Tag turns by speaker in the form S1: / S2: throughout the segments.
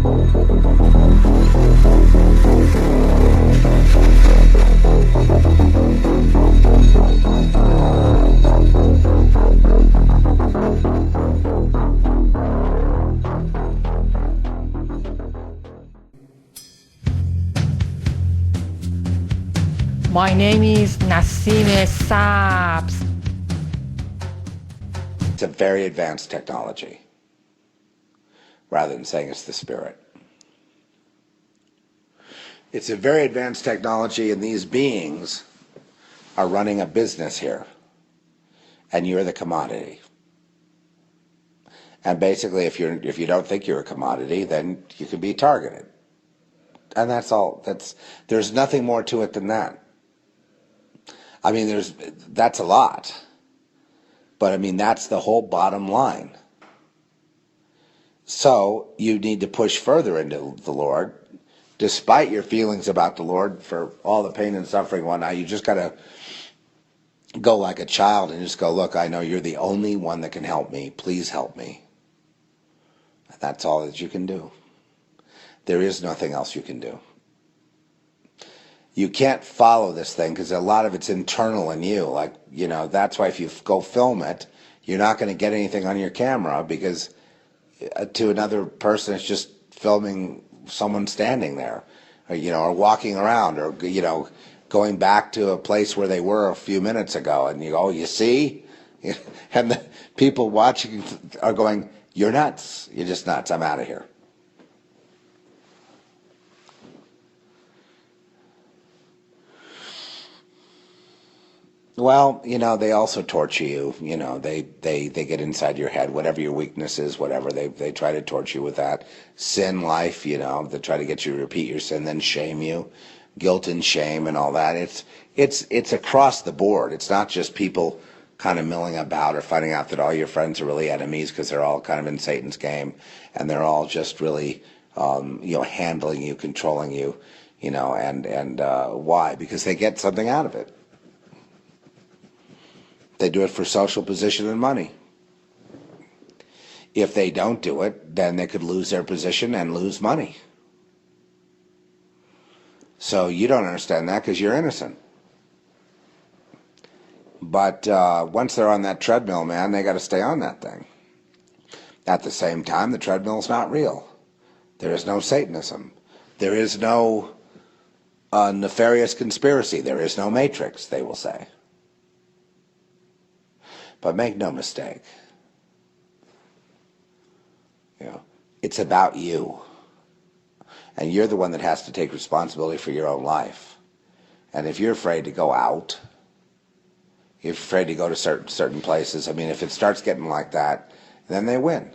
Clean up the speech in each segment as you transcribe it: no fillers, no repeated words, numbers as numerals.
S1: My name is Nassim Sabs.
S2: It's a very advanced technology, rather than saying it's the spirit. It's a very advanced technology, and these beings are running a business here, and you're the commodity. And basically, if you don't think you're a commodity, then you can be targeted. And that's all. There's nothing more to it than that. I mean, that's a lot. But I mean, that's the whole bottom line. So you need to push further into the Lord, despite your feelings about the Lord for all the pain and suffering and whatnot. You just got to go like a child and just go, look, I know you're the only one that can help me. Please help me. That's all that you can do. There is nothing else you can do. You can't follow this thing because a lot of it's internal in you. Like, that's why if you go film it, you're not going to get anything on your camera because to another person it's just filming someone standing there, or walking around, or, going back to a place where they were a few minutes ago. And you go, you see? And the people watching are going, you're nuts. You're just nuts. I'm out of here. Well, they also torture you. They get inside your head, whatever your weakness is, whatever. They try to torture you with that. Sin life, they try to get you to repeat your sin, then shame you. Guilt and shame and all that. It's across the board. It's not just people kind of milling about or finding out that all your friends are really enemies because they're all kind of in Satan's game and they're all just really, handling you, controlling you, and why? Because they get something out of it. They do it for social position and money. If they don't do it, then they could lose their position and lose money. So you don't understand that because you're innocent. But once they're on that treadmill, man, they got to stay on that thing. At the same time, the treadmill's not real. There is no Satanism. There is no nefarious conspiracy. There is no matrix, they will say. But make no mistake, it's about you. And you're the one that has to take responsibility for your own life. And if you're afraid to go out, if you're afraid to go to certain places, I mean, if it starts getting like that, then they win.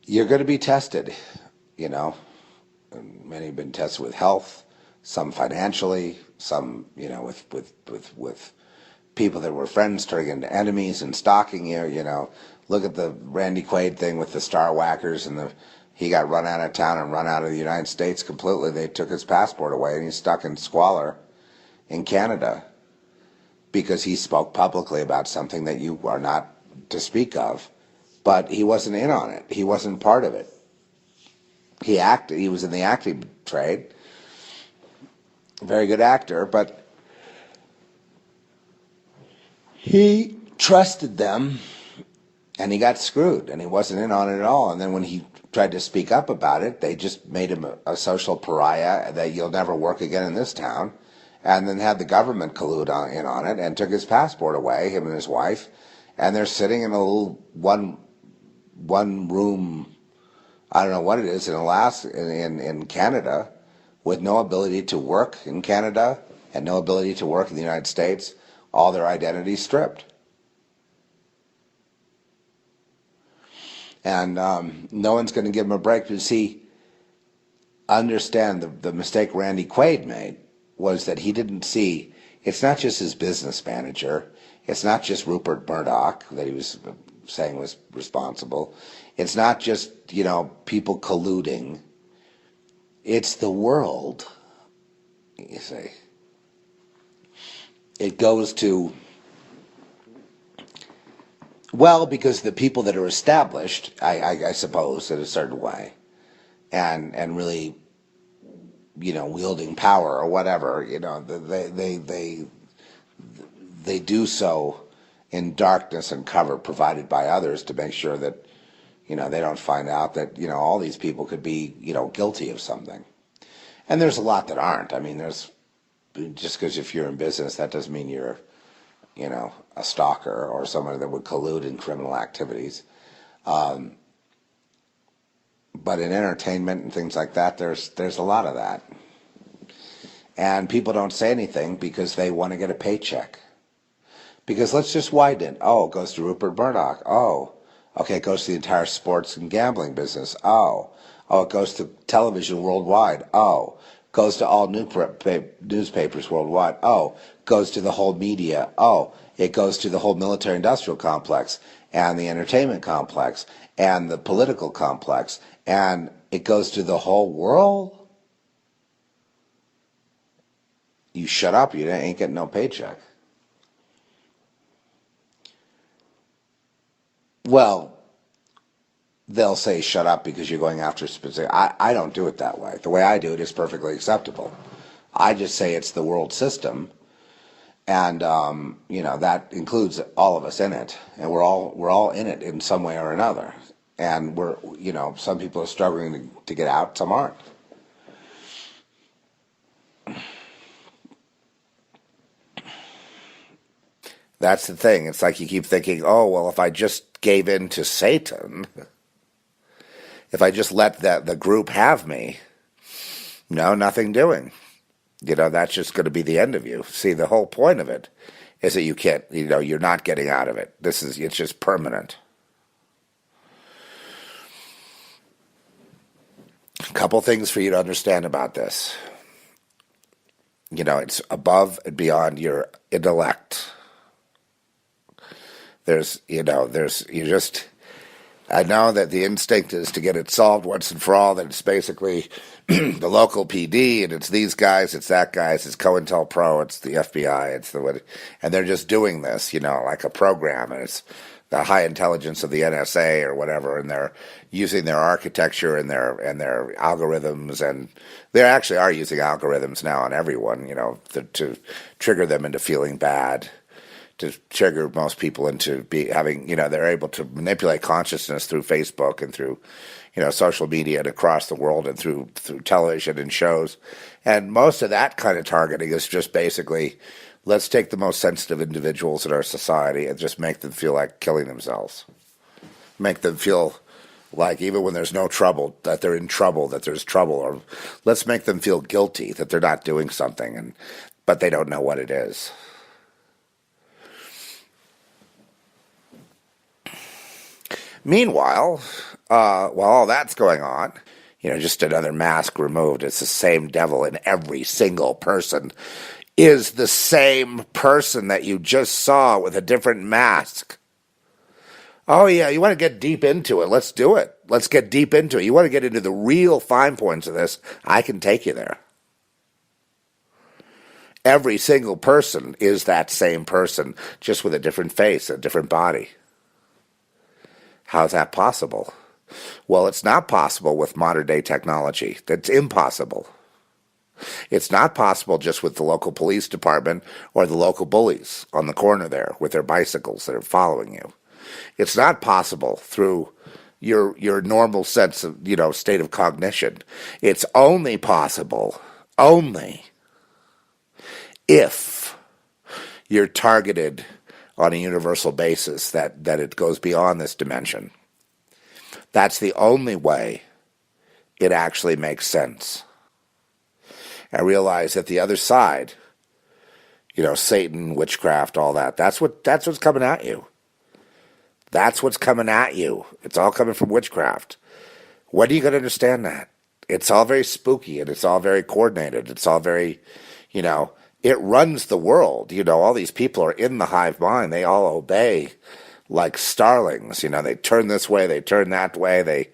S2: You're going to be tested, Many have been tested with health, some financially, some, with people that were friends turning into enemies and stalking you. Look at the Randy Quaid thing with the Star Whackers and he got run out of town and run out of the United States completely. They took his passport away and he's stuck in squalor in Canada because he spoke publicly about something that you are not to speak of. But he wasn't in on it. He wasn't part of it. He acted. He was in the acting trade. Very good actor, but he trusted them, and he got screwed, and he wasn't in on it at all. And then when he tried to speak up about it, they just made him a social pariah that you'll never work again in this town, and then had the government collude in on it and took his passport away, him and his wife, and they're sitting in a little one room, I don't know what it is, in Alaska, in Canada, with no ability to work in Canada and no ability to work in the United States, all their identities stripped. And no one's going to give them a break. You see, understand the mistake Randy Quaid made was that he didn't see, it's not just his business manager, it's not just Rupert Murdoch that he was saying was responsible, it's not just, people colluding, it's the world, you see. it goes to, well, because the people that are established, I suppose, in a certain way, and really, wielding power or whatever, they do so in darkness and cover provided by others to make sure that, they don't find out that, all these people could be, guilty of something. And there's a lot that aren't. I mean, there's just because if you're in business, that doesn't mean you're, a stalker or someone that would collude in criminal activities. But in entertainment and things like that, there's a lot of that. And people don't say anything because they want to get a paycheck. Because let's just widen it. Oh, it goes to Rupert Murdoch. Oh, okay, it goes to the entire sports and gambling business. Oh, it goes to television worldwide. Oh, goes to all newspapers worldwide. Oh, goes to the whole media. Oh, it goes to the whole military-industrial complex and the entertainment complex and the political complex, and it goes to the whole world. You shut up, you ain't getting no paycheck. Well, they'll say shut up because you're going after specific. I don't do it that way. The way I do it is perfectly acceptable. I just say it's the world system, and that includes all of us in it, and we're all in it in some way or another. And we're some people are struggling to get out, some aren't. That's the thing. It's like you keep thinking, oh, well, if I just gave in to Satan, if I just let the group have me, no, nothing doing. That's just going to be the end of you. See, the whole point of it is that you can't, you're not getting out of it. It's just permanent. A couple things for you to understand about this. It's above and beyond your intellect. I know that the instinct is to get it solved once and for all, that it's basically the local PD, and it's these guys, it's that guys, it's COINTELPRO, it's the FBI, and they're just doing this, like a program, and it's the high intelligence of the NSA or whatever, and they're using their architecture and their algorithms, and they actually are using algorithms now on everyone, to trigger them into feeling bad, to trigger most people into having, they're able to manipulate consciousness through Facebook and through, social media and across the world and through television and shows. And most of that kind of targeting is just basically, let's take the most sensitive individuals in our society and just make them feel like killing themselves. Make them feel like even when there's no trouble, that they're in trouble, that there's trouble, or let's make them feel guilty that they're not doing something, but they don't know what it is. Meanwhile, while all that's going on, just another mask removed. It's the same devil in every single person. Is the same person that you just saw with a different mask. Oh yeah, you want to get deep into it? Let's do it. Let's get deep into it. You want to get into the real fine points of this? I can take you there. Every single person is that same person, just with a different face, a different body. How's that possible? Well, it's not possible with modern day technology. That's impossible. It's not possible just with the local police department or the local bullies on the corner there with their bicycles that are following you. It's not possible through your normal sense of, state of cognition. It's only possible, if you're targeted on a universal basis, that it goes beyond this dimension. That's the only way it actually makes sense. I realize that the other side, Satan, witchcraft, all that, that's what's coming at you. That's what's coming at you. It's all coming from witchcraft. When are you going to understand that? It's all very spooky, and it's all very coordinated. It's all very, it runs the world. All these people are in the hive mind. They all obey like starlings. They turn this way, they turn that way. They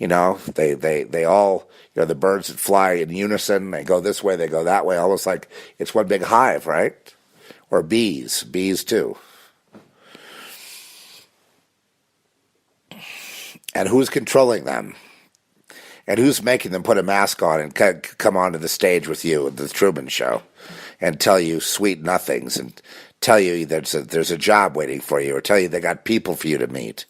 S2: all, the birds that fly in unison, they go this way, they go that way, almost like it's one big hive, right? or bees too. And who's controlling them? And who's making them put a mask on and come onto the stage with you at the Truman Show and tell you sweet nothings and tell you there's a job waiting for you or tell you they got people for you to meet?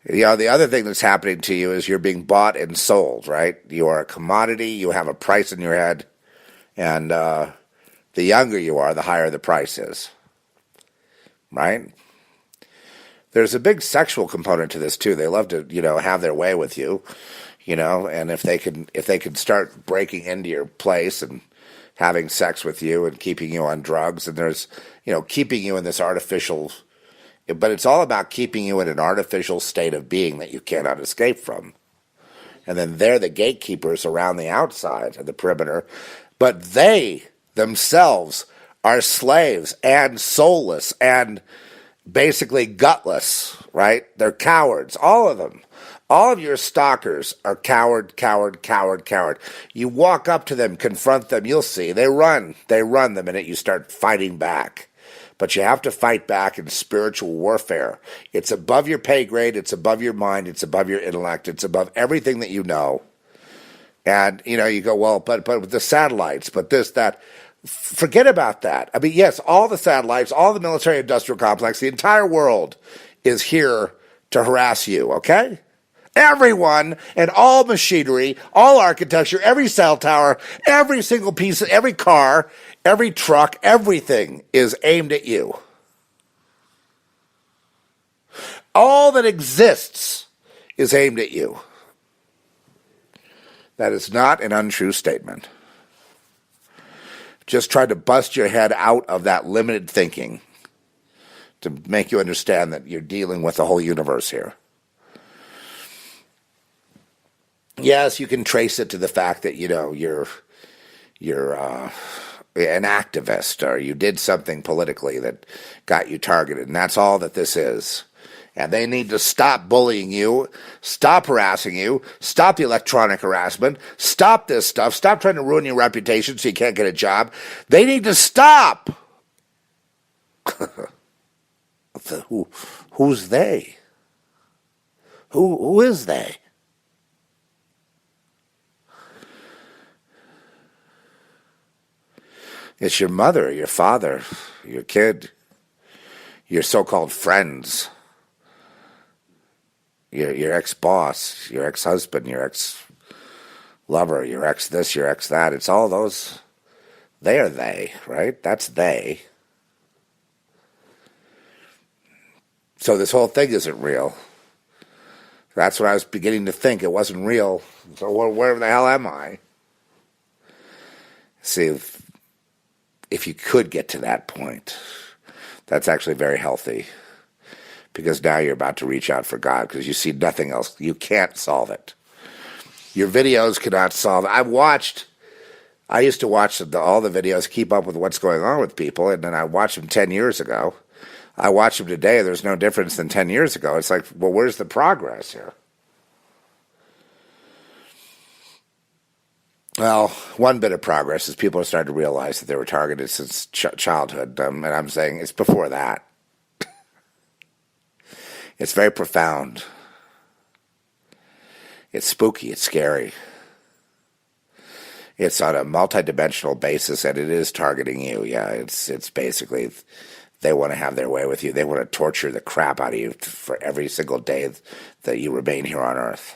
S2: The other thing that's happening to you is you're being bought and sold, right? You are a commodity. You have a price in your head. And the younger you are, the higher the price is, right? There's a big sexual component to this too. They love to, have their way with you, and if they can start breaking into your place and having sex with you and keeping you on drugs, and there's, keeping you in this artificial, but it's all about keeping you in an artificial state of being that you cannot escape from. And then they're the gatekeepers around the outside of the perimeter, but they themselves are slaves and soulless and basically gutless, right? They're cowards, all of them. All of your stalkers are coward. You walk up to them, confront them, you'll see. They run the minute you start fighting back. But you have to fight back in spiritual warfare. It's above your pay grade, it's above your mind, it's above your intellect, it's above everything that you know. And, you go, well, but with the satellites, but this, that. Forget about that. I mean, yes, all the satellites, all the military-industrial complex, the entire world is here to harass you, okay? Everyone and all machinery, all architecture, every cell tower, every single piece, every car, every truck, everything is aimed at you. All that exists is aimed at you. That is not an untrue statement. Just try to bust your head out of that limited thinking to make you understand that you're dealing with the whole universe here. Yes, you can trace it to the fact that, you're an activist or you did something politically that got you targeted, and that's all that this is. And they need to stop bullying you, stop harassing you, stop the electronic harassment, stop this stuff, stop trying to ruin your reputation so you can't get a job. They need to stop. Who's they? Who is they? It's your mother, your father, your kid, your so-called friends. Your ex-boss, your ex-husband, your ex-lover, your ex-this, your ex-that. It's all those. They are they, right? That's they. So this whole thing isn't real. That's what I was beginning to think. It wasn't real. So where the hell am I? See, if you could get to that point, that's actually very healthy. Because now you're about to reach out for God because you see nothing else. You can't solve it. Your videos cannot solve it. I used to watch all the videos, keep up with what's going on with people, and then I watched them 10 years ago. I watch them today, there's no difference than 10 years ago. It's like, well, where's the progress here? Well, one bit of progress is people are starting to realize that they were targeted since childhood, and I'm saying it's before that. It's very profound. It's spooky. It's scary. It's on a multidimensional basis, and it is targeting you. Yeah, it's basically they want to have their way with you. They want to torture the crap out of you for every single day that you remain here on Earth.